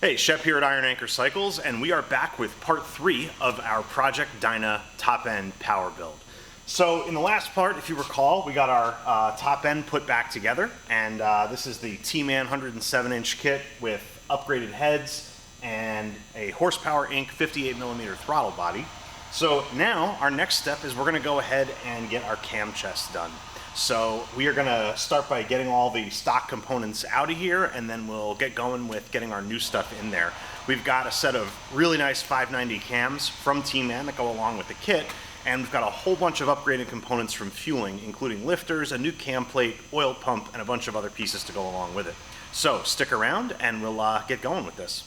Hey, Shep here at Iron Anchor Cycles, and we are back with part 3 of our Project Dyna top-end power build. So in the last part, if you recall, we got our top end put back together, and this is the T-Man 107-inch kit with upgraded heads and a Horsepower Inc. 58mm throttle body. So now our next step is we're going to go ahead and get our cam chest done. So we are going to start by getting all the stock components out of here, and then we'll get going with getting our new stuff in there. We've got a set of really nice 590 cams from T-Man that go along with the kit, and we've got a whole bunch of upgraded components from fueling, including lifters, a new cam plate, oil pump, and a bunch of other pieces to go along with it. So stick around and we'll get going with this.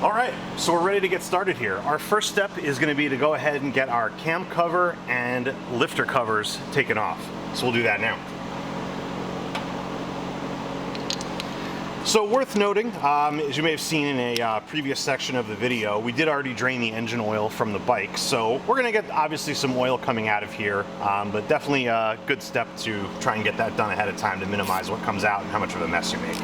All right, so we're ready to get started here. Our first step is going to be to go ahead and get our cam cover and lifter covers taken off. So we'll do that now. So worth noting, as you may have seen in a previous section of the video, we did already drain the engine oil from the bike. So we're going to get obviously some oil coming out of here, but definitely a good step to try and get that done ahead of time to minimize what comes out and how much of a mess you make.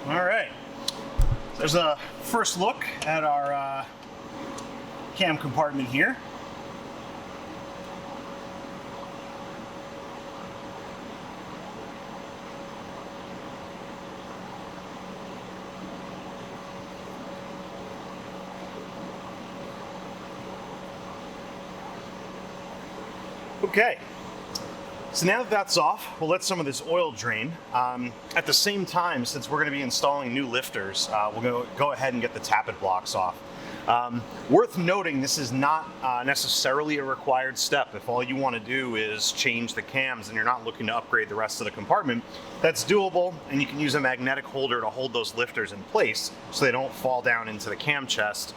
All right, there's a first look at our cam compartment here. Okay. So now that that's off, we'll let some of this oil drain. At the same time, since we're going to be installing new lifters, we'll go ahead and get the tappet blocks off. Worth noting, this is not necessarily a required step. If all you want to do is change the cams and you're not looking to upgrade the rest of the compartment, that's doable, and you can use a magnetic holder to hold those lifters in place so they don't fall down into the cam chest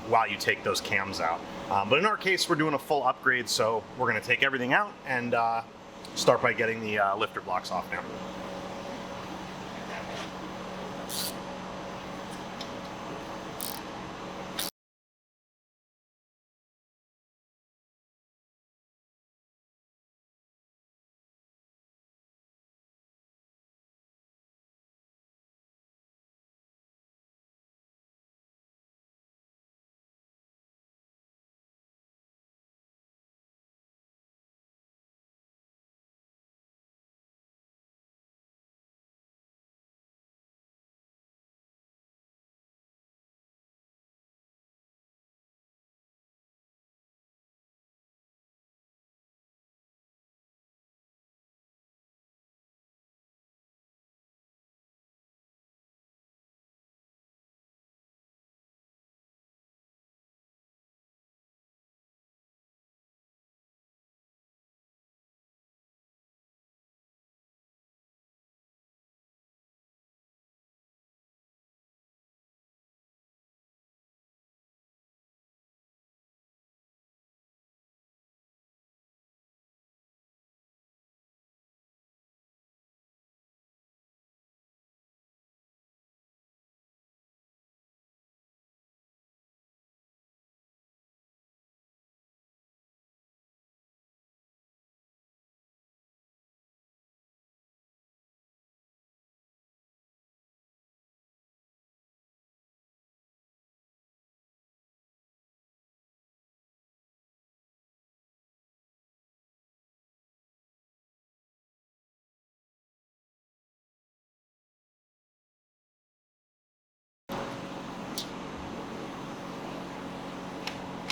while you take those cams out. But in our case, we're doing a full upgrade, so we're going to take everything out and start by getting the lifter blocks off now.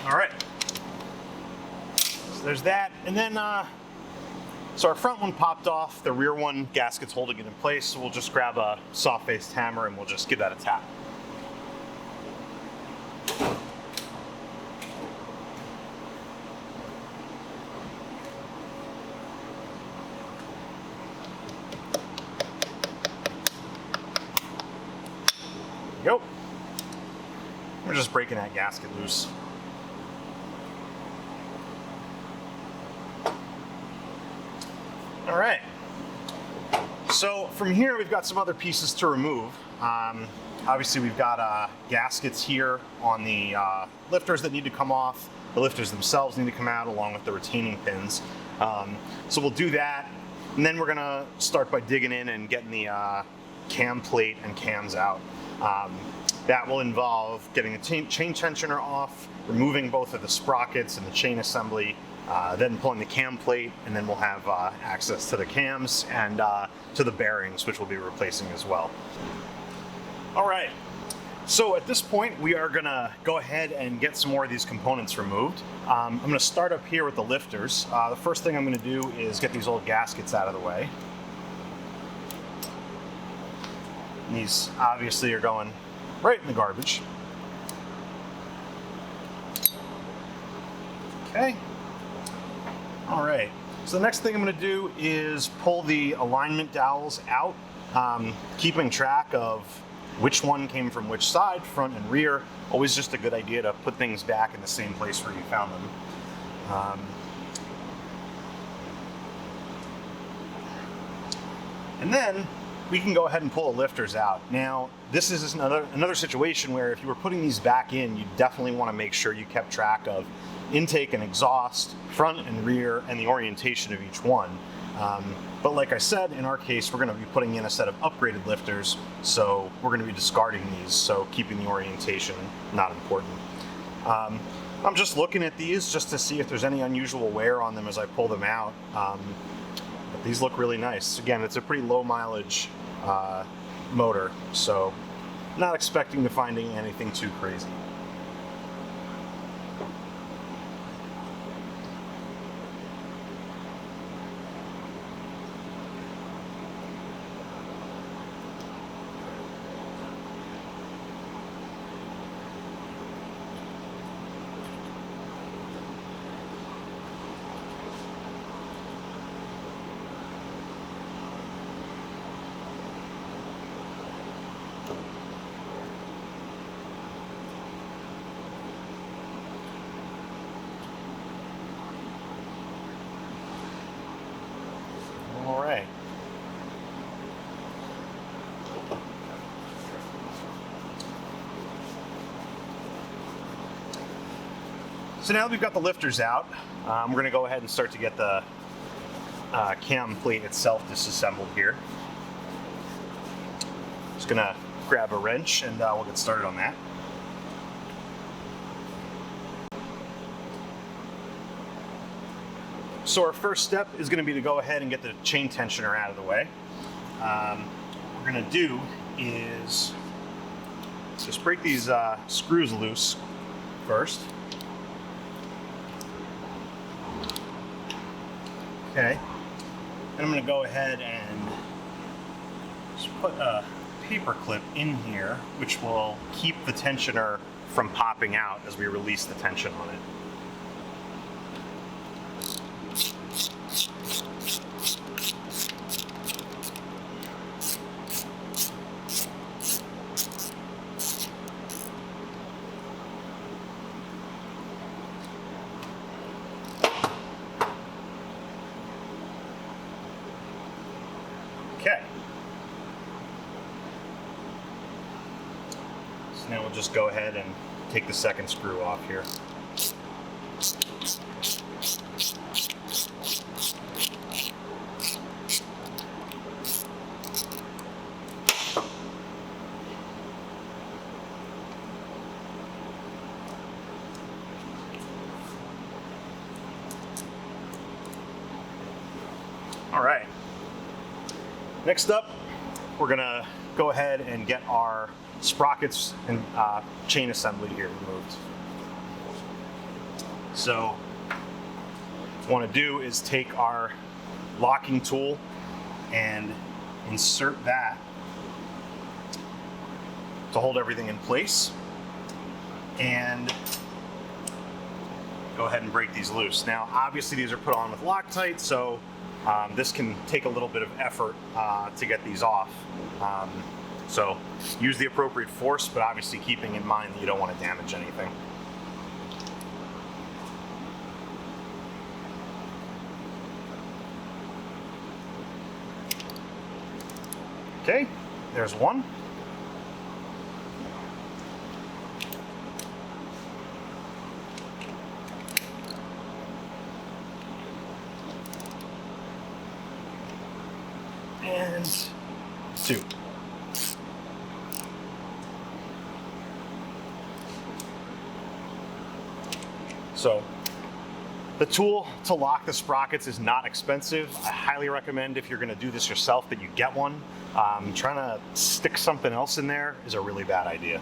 All right. So there's that. And then, so our front one popped off, the rear one gasket's holding it in place, so we'll just grab a soft-faced hammer and we'll just give that a tap. There we go. We're just breaking that gasket loose. All right, so from here we've got some other pieces to remove. Obviously we've got gaskets here on the lifters that need to come off. The lifters themselves need to come out along with the retaining pins. So we'll do that, and then we're gonna start by digging in and getting the cam plate and cams out. That will involve getting the chain tensioner off, removing both of the sprockets and the chain assembly, then pulling the cam plate, and then we'll have access to the cams and to the bearings, which we'll be replacing as well. All right, so at this point we are gonna go ahead and get some more of these components removed. I'm gonna start up here with the lifters. The first thing I'm gonna do is get these old gaskets out of the way. And these obviously are going right in the garbage. Okay. All right, so the next thing I'm gonna do is pull the alignment dowels out, keeping track of which one came from which side, front and rear. Always just a good idea to put things back in the same place where you found them. And then we can go ahead and pull the lifters out. Now, this is another situation where if you were putting these back in, you definitely wanna make sure you kept track of intake and exhaust, front and rear, and the orientation of each one. But like I said, in our case, we're gonna be putting in a set of upgraded lifters, so we're gonna be discarding these, so keeping the orientation not important. I'm just looking at these just to see if there's any unusual wear on them as I pull them out. But these look really nice. Again, it's a pretty low mileage motor, so not expecting to finding anything too crazy. All right. So now that we've got the lifters out, we're going to go ahead and start to get the cam plate itself disassembled here. Just going to grab a wrench and we'll get started on that. So our first step is going to be to go ahead and get the chain tensioner out of the way. What we're going to do is just break these screws loose first. Okay, and I'm going to go ahead and just put a paper clip in here, which will keep the tensioner from popping out as we release the tension on it. Okay. So now we'll just go ahead and take the second screw off here. All right. Next up, we're gonna go ahead and get our sprockets and chain assembly here removed. So what we want to do is take our locking tool and insert that to hold everything in place, and go ahead and break these loose. Now, obviously these are put on with Loctite, so this can take a little bit of effort to get these off. So use the appropriate force, but obviously keeping in mind that you don't want to damage anything. Okay, there's one. And two. So the tool to lock the sprockets is not expensive. I highly recommend, if you're going to do this yourself, that you get one. Trying to stick something else in there is a really bad idea.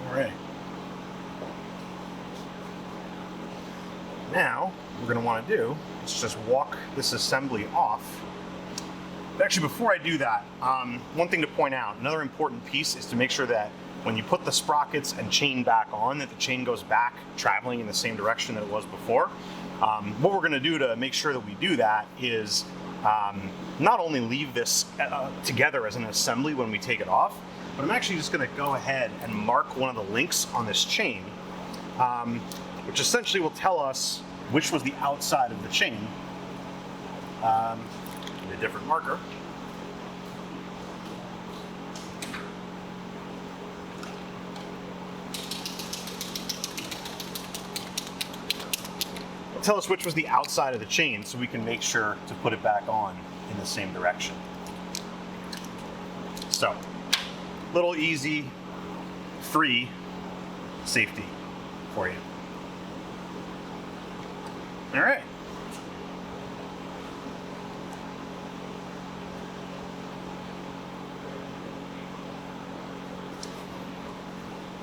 Alright. Now, what we're going to want to do is just walk this assembly off. But actually, before I do that, one thing to point out, another important piece is to make sure that when you put the sprockets and chain back on, that the chain goes back traveling in the same direction that it was before. What we're going to do to make sure that we do that is not only leave this together as an assembly when we take it off, but I'm actually just going to go ahead and mark one of the links on this chain, which essentially will tell us which was the outside of the chain. With a different marker. It'll tell us which was the outside of the chain, so we can make sure to put it back on in the same direction. So, little easy, free safety for you. All right.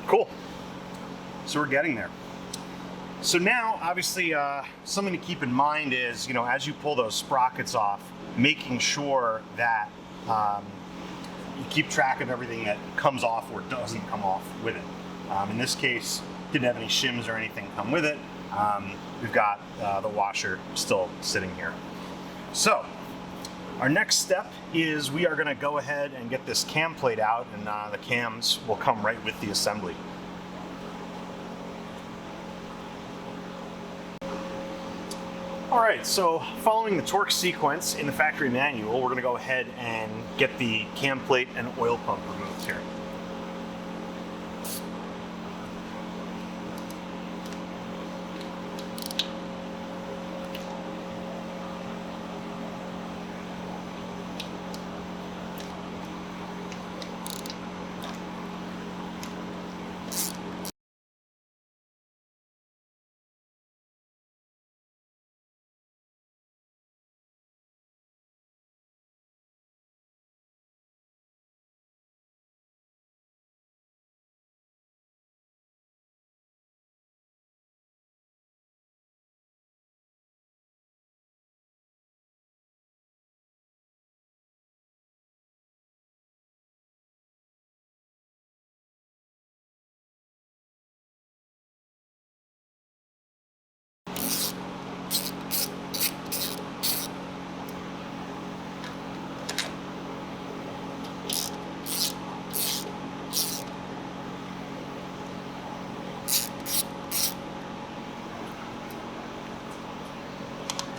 Cool. So we're getting there. So now, obviously, something to keep in mind is, as you pull those sprockets off, making sure that you keep track of everything that comes off or doesn't come off with it. In this case, didn't have any shims or anything come with it. We've got the washer still sitting here. So our next step is we are going to go ahead and get this cam plate out, and the cams will come right with the assembly. Alright, so following the torque sequence in the factory manual, we're going to go ahead and get the cam plate and oil pump removed here.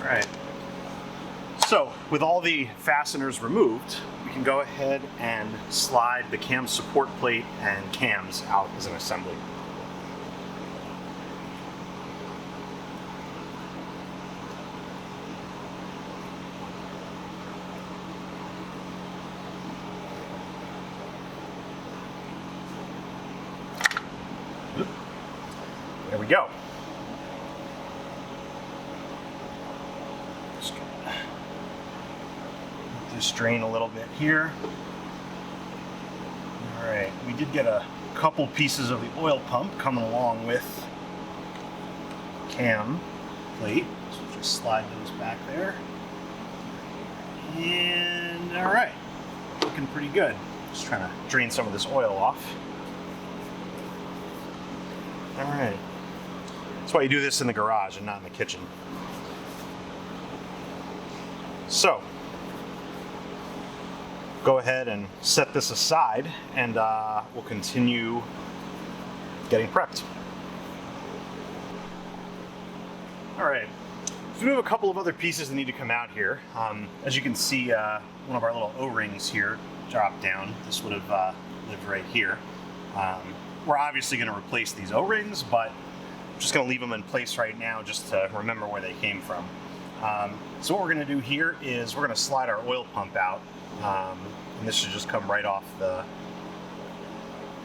right. So with all the fasteners removed, we can go ahead and slide the cam support plate and cams out as an assembly. There we go. Just gonna let this drain a little bit here. All right, we did get a couple pieces of the oil pump coming along with cam plate, so we'll just slide those back there. And all right, looking pretty good. Just trying to drain some of this oil off. All right. That's why you do this in the garage and not in the kitchen. So, go ahead and set this aside, and we'll continue getting prepped. All right. So we have a couple of other pieces that need to come out here. As you can see, one of our little O-rings here dropped down. This would have lived right here. We're obviously going to replace these O-rings, but I'm just going to leave them in place right now just to remember where they came from. So what we're going to do here is we're going to slide our oil pump out, and this should just come right off the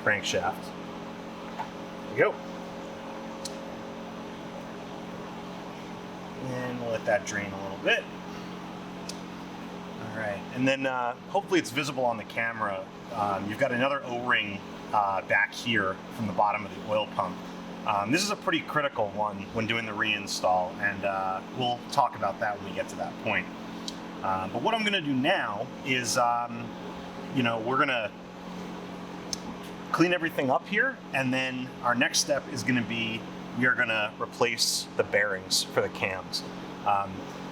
crankshaft. There we go. And we'll let that drain a little bit. All right, and then hopefully it's visible on the camera. You've got another O-ring back here from the bottom of the oil pump. This is a pretty critical one when doing the reinstall, and we'll talk about that when we get to that point. But what I'm going to do now is, we're going to clean everything up here, and then our next step is going to be we are going to replace the bearings for the cams.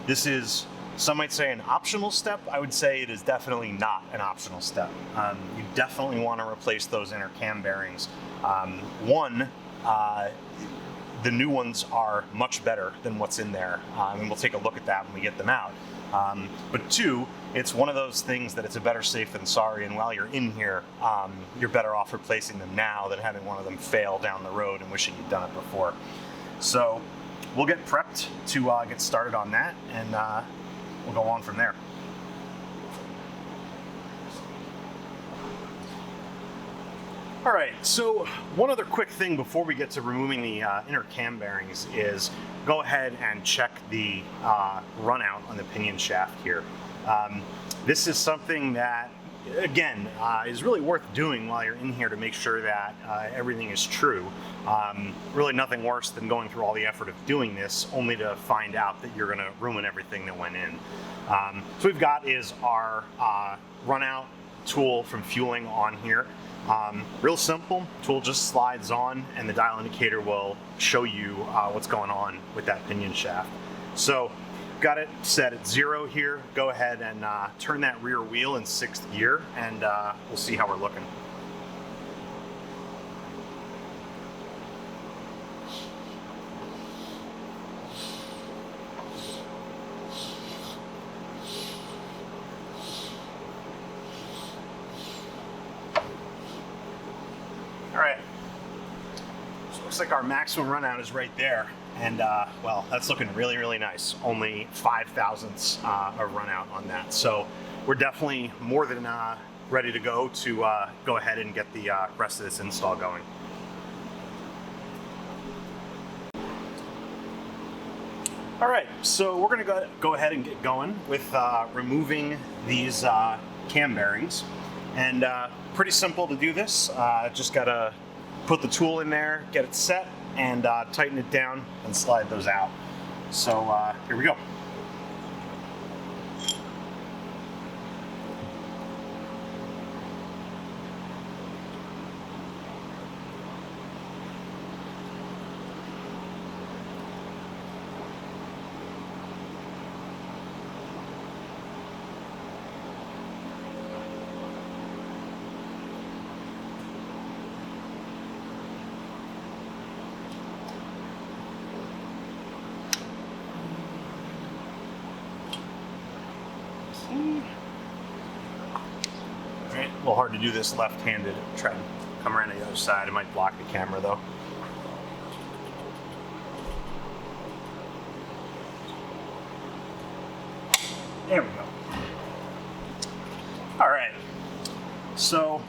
This is, some might say, an optional step. I would say it is definitely not an optional step. You definitely want to replace those inner cam bearings. The new ones are much better than what's in there, and we'll take a look at that when we get them out. But two, it's one of those things that it's a better safe than sorry, and while you're in here, you're better off replacing them now than having one of them fail down the road and wishing you'd done it before. So we'll get prepped to get started on that, and we'll go on from there. All right, so one other quick thing before we get to removing the inner cam bearings is go ahead and check the runout on the pinion shaft here. This is something that, again, is really worth doing while you're in here to make sure that everything is true. Really nothing worse than going through all the effort of doing this only to find out that you're going to ruin everything that went in. So we've got is our runout tool from fueling on here. Real simple, tool just slides on and the dial indicator will show you what's going on with that pinion shaft. So got it set at 0 here. Go ahead and turn that rear wheel in 6th gear, and we'll see how we're looking. Like our maximum runout is right there, and well, that's looking really, really nice. Only 0.005 of runout on that, so we're definitely more than ready to go ahead and get the rest of this install going. All right, so we're going to go ahead and get going with removing these cam bearings, and pretty simple to do this. Just gotta put the tool in there, get it set, and tighten it down and slide those out. So here we go. Alright, a little hard to do this left-handed. Try and come around the other side. It might block the camera though. There we go. Alright, so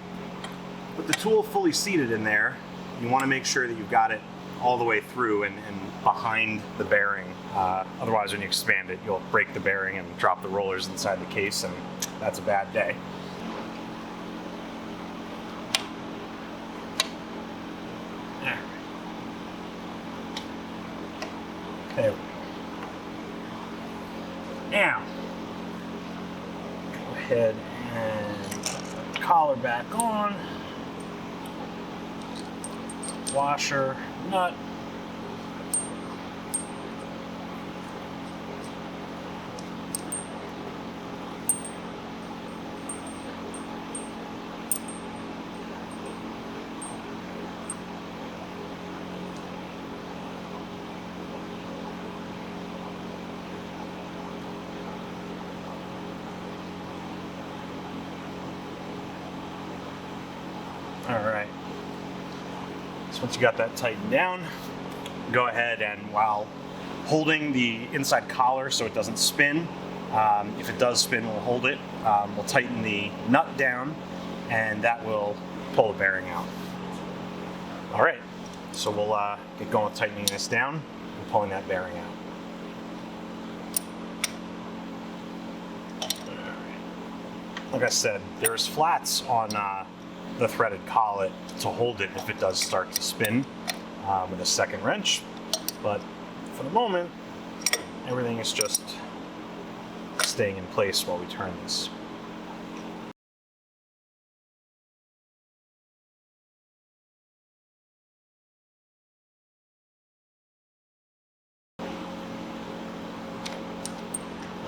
with the tool fully seated in there, you want to make sure that you've got it all the way through and behind the bearing. Otherwise, when you expand it, you'll break the bearing and drop the rollers inside the case, and that's a bad day. There we go. Now, go ahead and put the collar back on. Washer, nut. All right. So once you got that tightened down, go ahead and while holding the inside collar so it doesn't spin, if it does spin, we'll hold it. We'll tighten the nut down, and that will pull the bearing out. All right. So we'll get going with tightening this down and pulling that bearing out. Like I said, there's flats on the threaded collet to hold it if it does start to spin with a second wrench, but for the moment everything is just staying in place while we turn this.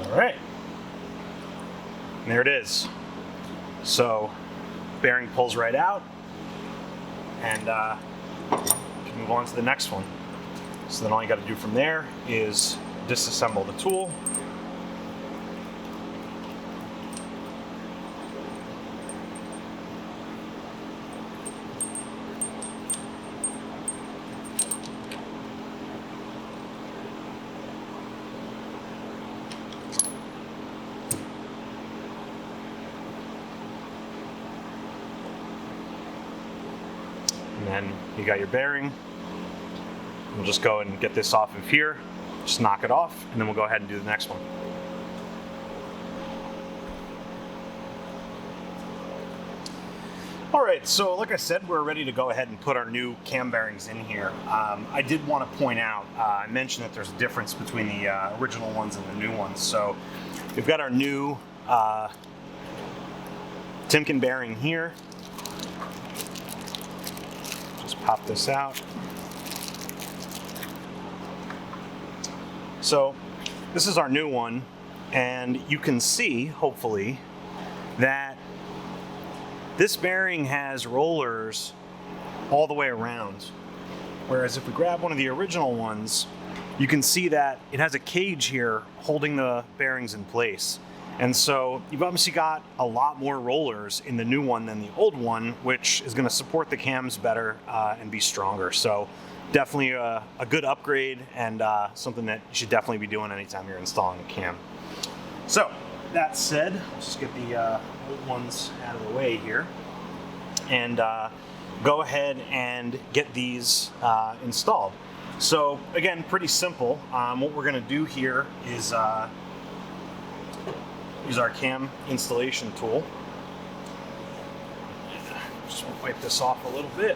All right, and there it is. So bearing pulls right out, and we can move on to the next one. So then all you got to do from there is disassemble the tool. And then you got your bearing. We'll just go and get this off of here, just knock it off, and then we'll go ahead and do the next one. All right, so like I said, we're ready to go ahead and put our new cam bearings in here. I did want to point out, I mentioned that there's a difference between the original ones and the new ones. So we've got our new Timken bearing here. Pop this out. So this is our new one, and you can see, hopefully, that this bearing has rollers all the way around. Whereas if we grab one of the original ones, you can see that it has a cage here holding the bearings in place. And so you've obviously got a lot more rollers in the new one than the old one, which is going to support the cams better and be stronger. So definitely a good upgrade, and something that you should definitely be doing anytime you're installing a cam. So that said, let's just get the old ones out of the way here, and go ahead and get these installed. So again, pretty simple. What we're going to do here is use our cam installation tool. Just wipe this off a little bit.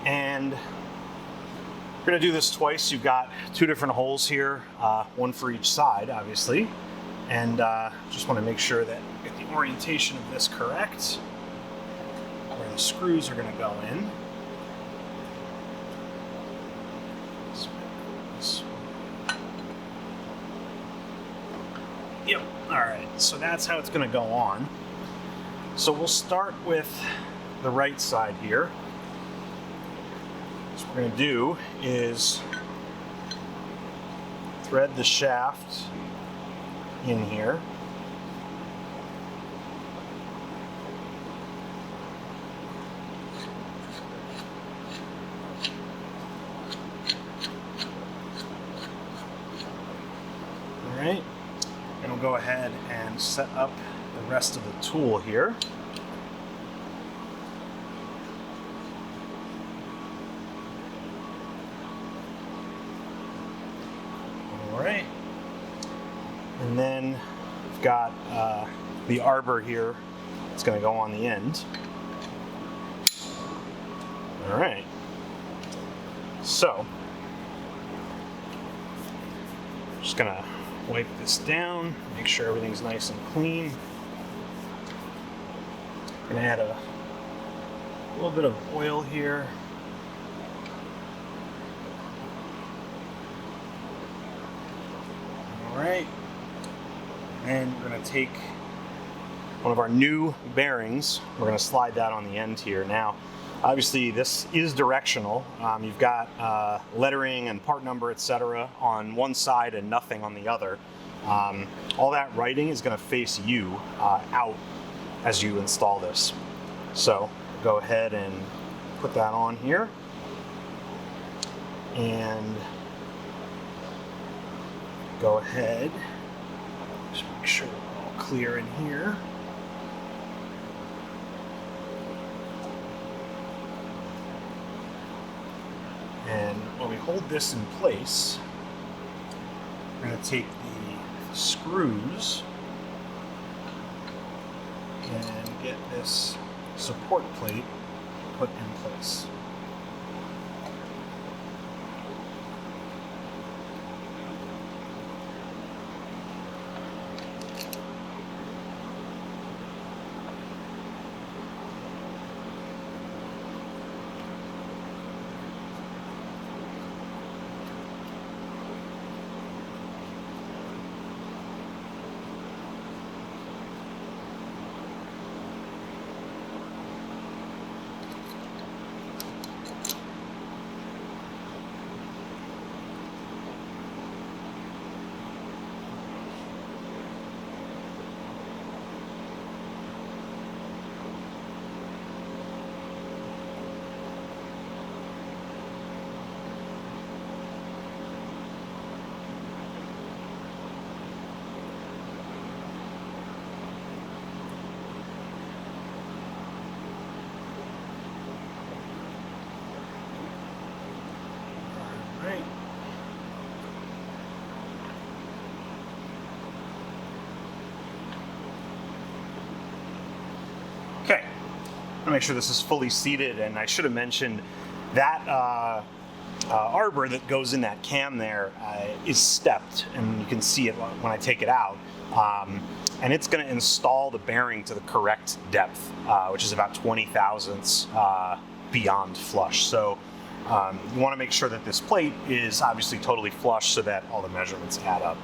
And we're going to do this twice. You've got two different holes here, one for each side, obviously. And just want to make sure that we get the orientation of this correct, where the screws are going to go in. Yep, all right, so that's how it's gonna go on. So we'll start with the right side here. So what we're gonna do is thread the shaft in here. All right, and we'll go ahead and set up the rest of the tool here. Alright, and then we've got the arbor here. It's going to go on the end. Alright, so just going to wipe this down, make sure everything's nice and clean. Going to add a little bit of oil here. Alright, and we're going to take one of our new bearings. We're going to slide that on the end here. Now, obviously this is directional. You've got lettering and part number, etc. on one side and nothing on the other. All that writing is going to face you out as you install this. So go ahead and put that on here. And go ahead, just make sure we're all clear in here. And when we hold this in place, we're going to take the screws and get this support plate put in place. Right. Okay, I'm gonna make sure this is fully seated, and I should have mentioned that arbor that goes in that cam there is stepped, and you can see it when I take it out. And it's going to install the bearing to the correct depth, which is about 20 thousandths beyond flush. So you want to make sure that this plate is obviously totally flush so that all the measurements add up.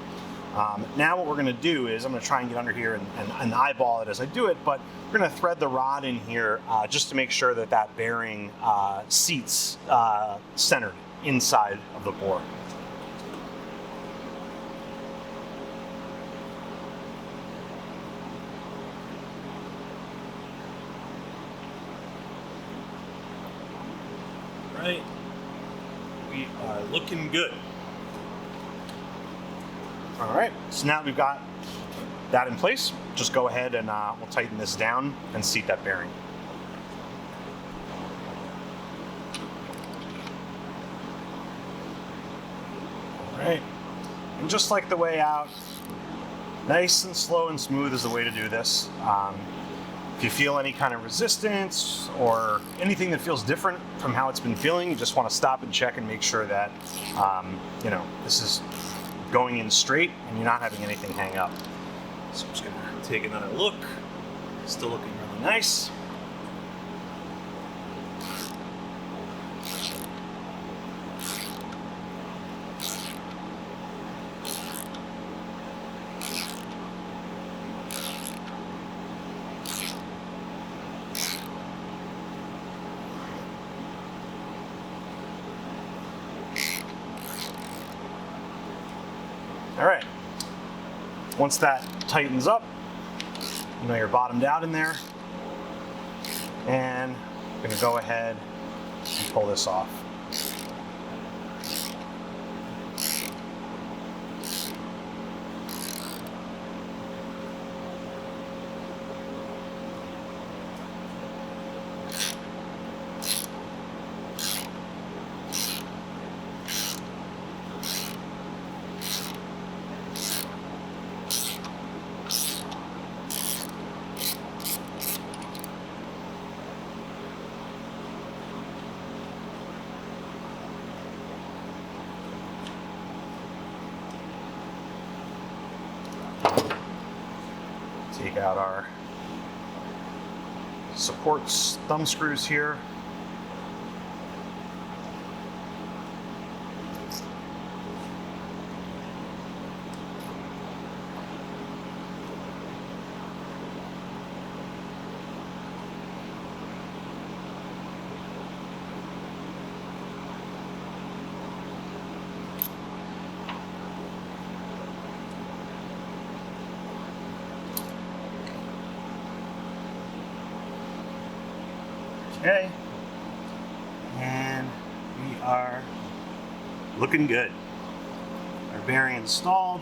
Now what we're going to do is I'm going to try and get under here and eyeball it as I do it, but we're going to thread the rod in here just to make sure that that bearing seats centered inside of the bore. Right, we are looking good. All right, so now we've got that in place. Just go ahead and we'll tighten this down and seat that bearing. All right, and just like the way out, nice and slow and smooth is the way to do this. If you feel any kind of resistance or anything that feels different from how it's been feeling, you just want to stop and check and make sure that you know, this is going in straight and you're not having anything hang up. So I'm just going to take another look. Still looking really nice. All right, once that tightens up, you know you're bottomed out in there, and I'm gonna go ahead and pull this off. Take out our supports, thumb screws here. Okay, and we are looking good. Our bearing installed.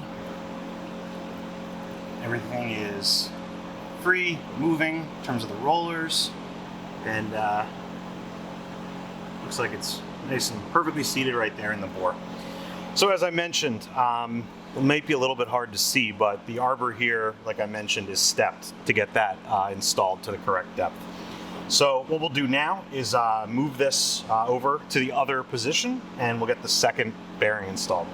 Everything is free, moving in terms of the rollers, and looks like it's nice and perfectly seated right there in the bore. So as I mentioned, it might be a little bit hard to see, but the arbor here, like I mentioned, is stepped to get that installed to the correct depth. So what we'll do now is move this over to the other position, and we'll get the second bearing installed.